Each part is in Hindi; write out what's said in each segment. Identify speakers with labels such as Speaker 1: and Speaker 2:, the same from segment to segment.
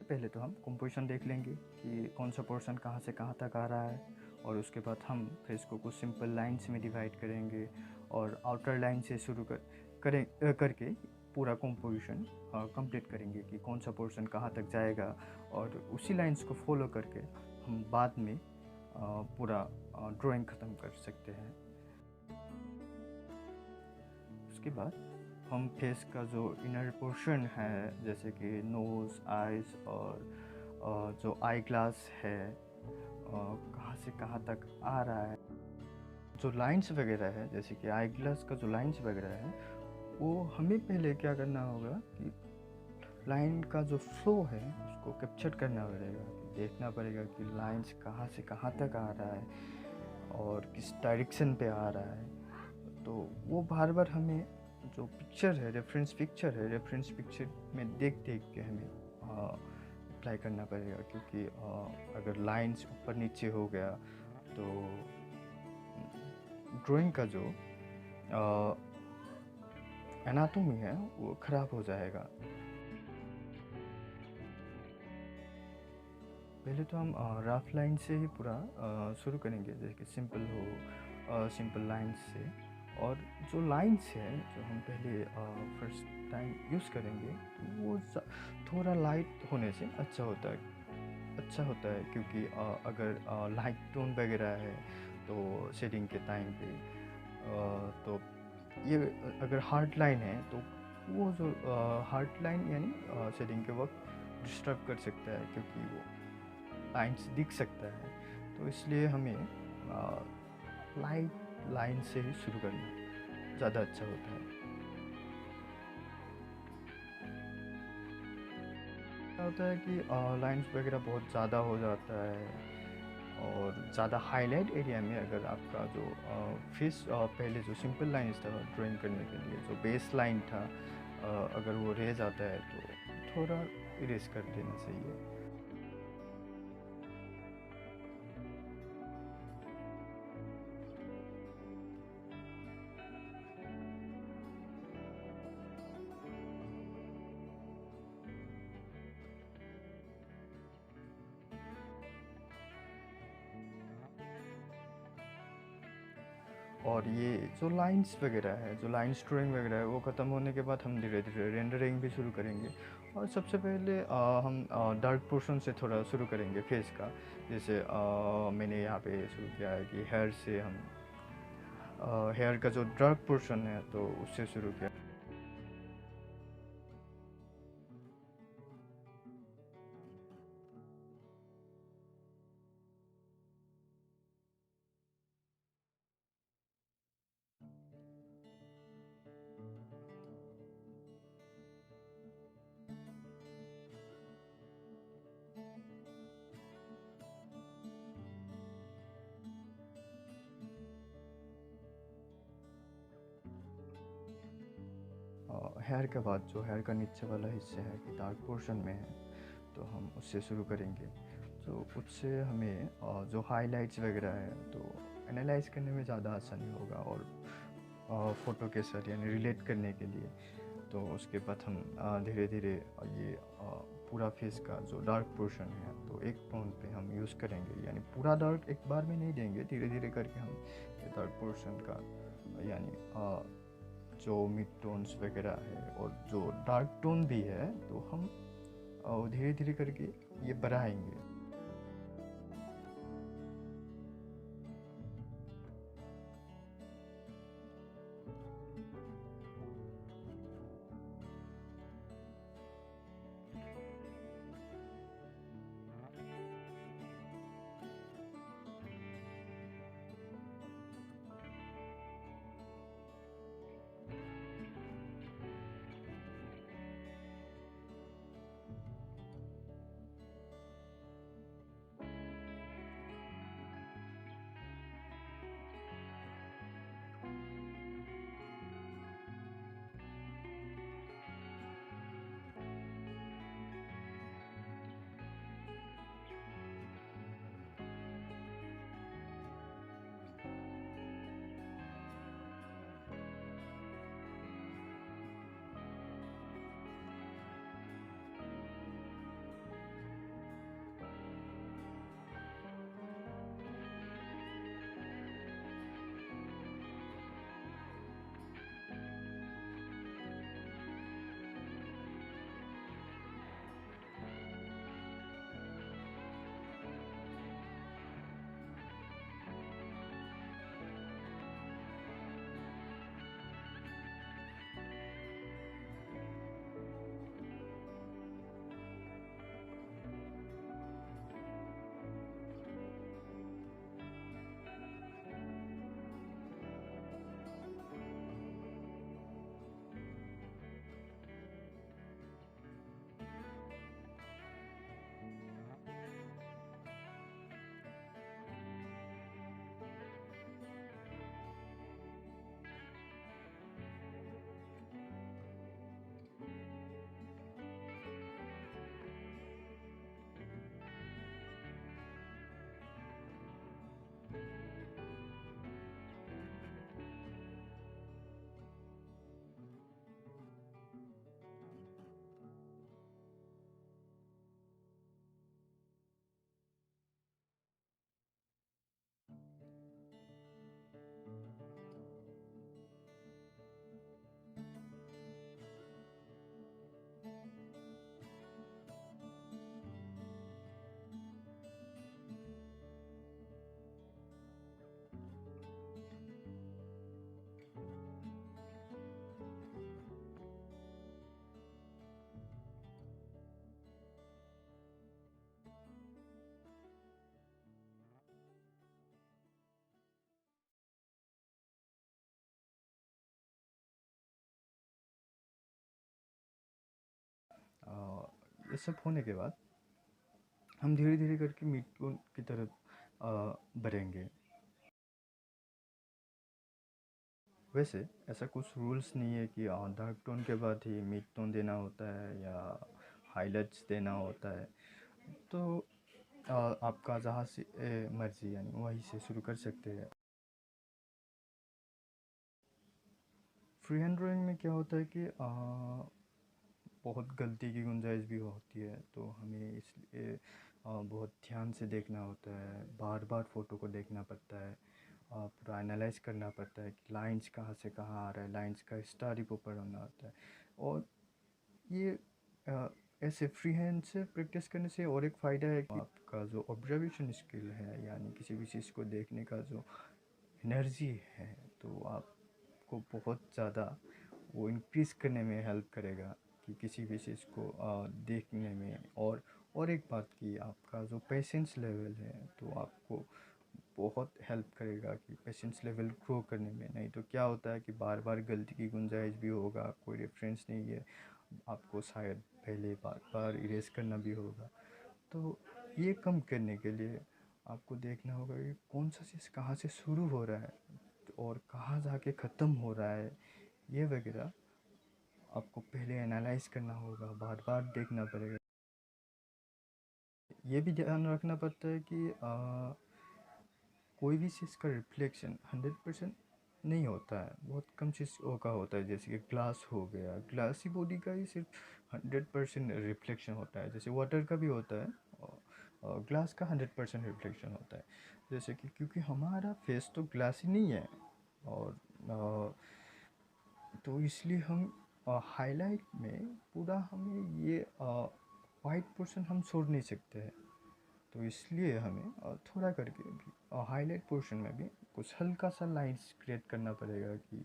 Speaker 1: पहले तो हम कंपोजिशन देख लेंगे कि कौन सा पोर्शन कहाँ से कहाँ तक आ रहा है, और उसके बाद हम फेस को कुछ सिंपल लाइंस में डिवाइड करेंगे और आउटर लाइन से शुरू करके पूरा कंपोजिशन कंप्लीट करेंगे कि कौन सा पोर्शन कहाँ तक जाएगा, और उसी लाइंस को फॉलो करके हम बाद में पूरा ड्राइंग ख़त्म कर सकते हैं। उसके बाद हम फेस का जो इनर पोर्शन है, जैसे कि नोज़, आइज़ और जो आई ग्लास है, कहाँ से कहाँ तक आ रहा है, जो लाइंस वगैरह है, जैसे कि आई ग्लास का जो लाइंस वगैरह है, वो हमें पहले क्या करना होगा कि लाइन का जो फ्लो है उसको कैप्चर करना पड़ेगा, कि देखना पड़ेगा कि लाइंस कहाँ से कहाँ तक आ रहा है और किस डायरेक्शन पे आ रहा है। तो वो बार बार हमें जो पिक्चर है, रेफरेंस पिक्चर में देख के हमें अप्लाई करना पड़ेगा, क्योंकि अगर लाइंस ऊपर नीचे हो गया तो ड्राइंग का जो एनाटॉमी है वो ख़राब हो जाएगा। पहले तो हम रफ लाइन से ही पूरा शुरू करेंगे, जैसे कि सिंपल लाइंस से। और जो लाइंस है जो हम पहले फर्स्ट टाइम यूज़ करेंगे तो वो थोड़ा लाइट होने से अच्छा होता है, क्योंकि अगर लाइट टोन वगैरह है तो शेडिंग के टाइम पे तो ये अगर हार्ड लाइन है तो वो जो हार्ड लाइन यानी शेडिंग के वक्त डिस्टर्ब कर सकता है, क्योंकि वो लाइन्स दिख सकता है। तो इसलिए हमें लाइट लाइन से ही शुरू करना ज़्यादा अच्छा होता है। क्या होता है कि लाइन्स वगैरह बहुत ज़्यादा हो जाता है, और ज़्यादा हाईलाइट एरिया में अगर आपका जो फेस पहले जो सिंपल लाइन्स था ड्राइंग करने के लिए जो बेस लाइन था, अगर वो रह जाता है तो थोड़ा इरेज कर देना चाहिए। और ये जो लाइंस वगैरह है, जो लाइन ड्राइंग वगैरह है, वो ख़त्म होने के बाद हम धीरे धीरे रेंडरिंग भी शुरू करेंगे। और सबसे पहले हम डार्क पोर्शन से थोड़ा शुरू करेंगे फेस का। जैसे मैंने यहाँ पे शुरू किया है कि हेयर से हम हेयर का जो डार्क पोर्शन है तो उससे शुरू किया। हेयर के बाद जो हेयर का नीचे वाला हिस्सा है कि डार्क पोर्शन में है, तो हम उससे शुरू करेंगे। तो उससे हमें जो हाइलाइट्स वगैरह है तो एनालाइज करने में ज़्यादा आसानी होगा, और फ़ोटो के साथ यानी रिलेट करने के लिए। तो उसके बाद हम धीरे धीरे ये पूरा फेस का जो डार्क पोर्शन है तो एक टोन पे हम यूज़ करेंगे, यानी पूरा डार्क एक बार में नहीं देंगे, धीरे धीरे करके हम ये डार्क पोर्शन का यानी जो मिड टोन्स वगैरह है और जो डार्क टोन भी है तो हम धीरे धीरे करके ये बढ़ाएंगे। ये सब होने के बाद हम धीरे धीरे करके मिड टोन की तरफ बढ़ेंगे। वैसे ऐसा कुछ रूल्स नहीं है कि डार्क टोन के बाद ही मिड टोन देना होता है या हाइलाइट्स देना होता है। तो आपका जहाँ से मर्ज़ी यानी वहीं से शुरू कर सकते हैं। फ्री हैंड ड्राइंग में क्या होता है कि बहुत गलती की गुंजाइश भी होती है, तो हमें इसलिए बहुत ध्यान से देखना होता है, बार बार फ़ोटो को देखना पड़ता है, पूरा एनालाइज करना पड़ता है कि लाइंस कहाँ से कहाँ आ रहा है, लाइंस का स्टार को पढ़ना होता है। और ये अ, ऐसे फ्री हैंड से प्रैक्टिस करने से और एक फ़ायदा है कि आपका जो ऑब्जर्वेशन स्किल है यानी किसी भी चीज़ को देखने का जो एनर्जी है, तो आपको बहुत ज़्यादा वो इंक्रीज़ करने में हेल्प करेगा कि किसी भी चीज़ को देखने में। और एक बात कि आपका जो पेशेंस लेवल है, तो आपको बहुत हेल्प करेगा कि पेशेंस लेवल ग्रो करने में। नहीं तो क्या होता है कि बार बार गलती की गुंजाइश भी होगा, कोई रेफरेंस नहीं है, आपको शायद पहले बार बार इरेज करना भी होगा। तो ये कम करने के लिए आपको देखना होगा कि कौन सा चीज़ कहाँ से शुरू हो रहा है और कहाँ जाके ख़त्म हो रहा है, ये वगैरह आपको पहले एनालाइज करना होगा, बार बार देखना पड़ेगा। ये भी ध्यान रखना पड़ता है कि कोई भी चीज़ का रिफ्लेक्शन 100% नहीं होता है, बहुत कम चीज़ों का होता है। जैसे कि ग्लास हो गया, ग्लासी बॉडी का ही सिर्फ 100% रिफ्लेक्शन होता है। जैसे वाटर का भी होता है और ग्लास का 100% रिफ्लेक्शन होता है। जैसे कि क्योंकि हमारा फेस तो ग्लासी नहीं है, और तो इसलिए हम हाईलाइट में पूरा हमें ये वाइट पोर्शन हम छोड़ नहीं सकते हैं। तो इसलिए हमें थोड़ा करके भी हाईलाइट पोर्शन में भी कुछ हल्का सा लाइंस क्रिएट करना पड़ेगा कि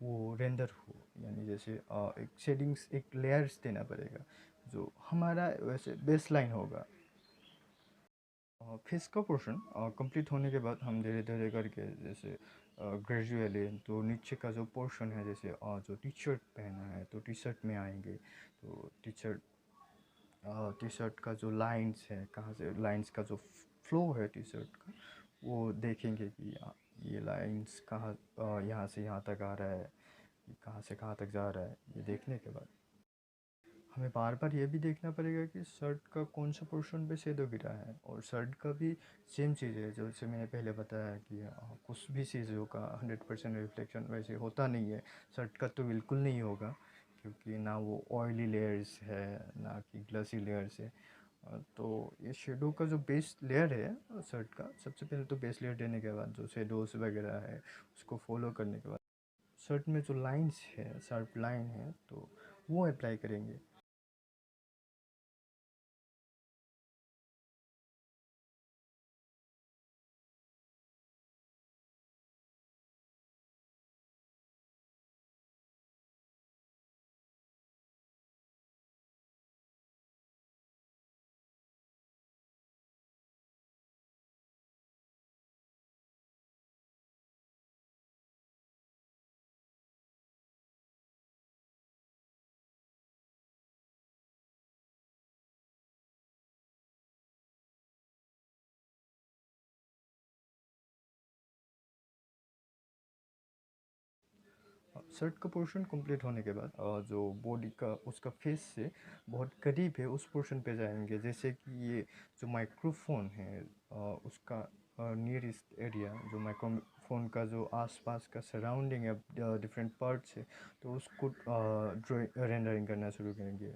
Speaker 1: वो रेंडर हो, यानी जैसे एक शेडिंग्स, एक लेयर्स देना पड़ेगा जो हमारा वैसे बेस लाइन होगा। फेस का पोर्शन कंप्लीट होने के बाद हम धीरे धीरे करके जैसे ग्रेजुअली तो नीचे का जो पोर्शन है, जैसे जो टी शर्ट पहना है तो टी शर्ट में आएंगे। तो टी शर्ट का जो लाइंस है, कहाँ से लाइंस का जो फ्लो है टी शर्ट का, वो देखेंगे कि ये लाइंस कहाँ यहाँ से यहाँ तक आ रहा है, कहाँ से कहाँ तक जा रहा है। ये देखने के बाद हमें बार बार ये भी देखना पड़ेगा कि शर्ट का कौन सा पोर्शन पे शेडो गिरा है। और शर्ट का भी सेम चीज़ है, जैसे मैंने पहले बताया कि कुछ भी चीज़ों का 100% रिफ्लेक्शन वैसे होता नहीं है। शर्ट का तो बिल्कुल नहीं होगा, क्योंकि ना वो ऑयली लेयर्स है ना कि ग्लसी लेयर्स है। तो ये शेडो का जो बेस लेयर है शर्ट का, सबसे पहले तो बेस लेयर देने के बाद जो शेडोज वगैरह है उसको फॉलो करने के बाद शर्ट में जो लाइंस है, शार्प लाइन है, तो वो अप्लाई करेंगे। शर्ट का पोर्शन कंप्लीट होने के बाद जो बॉडी का उसका फेस से बहुत करीब है उस पोर्शन पे जाएंगे। जैसे कि ये जो माइक्रोफोन है उसका नियरेस्ट एरिया, जो माइक्रोफोन का जो आसपास का सराउंडिंग है, डिफरेंट पार्ट्स है, तो उसको ड्राइंग रेंडरिंग करना शुरू करेंगे।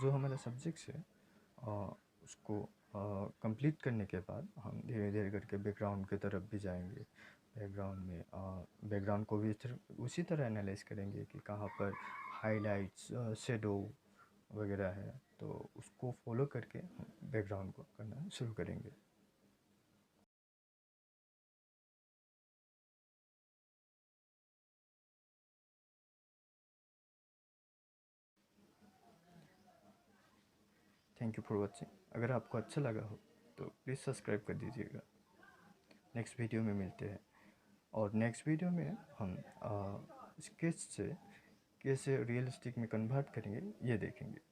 Speaker 1: जो हमारा सब्जेक्ट है उसको कंप्लीट करने के बाद हम धीरे धीरे करके बैकग्राउंड की तरफ भी जाएंगे। बैकग्राउंड में बैकग्राउंड को भी उसी तरह एनालाइज करेंगे कि कहाँ पर हाईलाइट्स शेडो वगैरह है, तो उसको फॉलो करके हम बैकग्राउंड को करना शुरू करेंगे। Thank you for watching. अगर आपको अच्छा लगा हो तो प्लीज़ सब्सक्राइब कर दीजिएगा। नेक्स्ट वीडियो में मिलते हैं, और नेक्स्ट वीडियो में हम स्केच से कैसे रियलिस्टिक में कन्वर्ट करेंगे ये देखेंगे।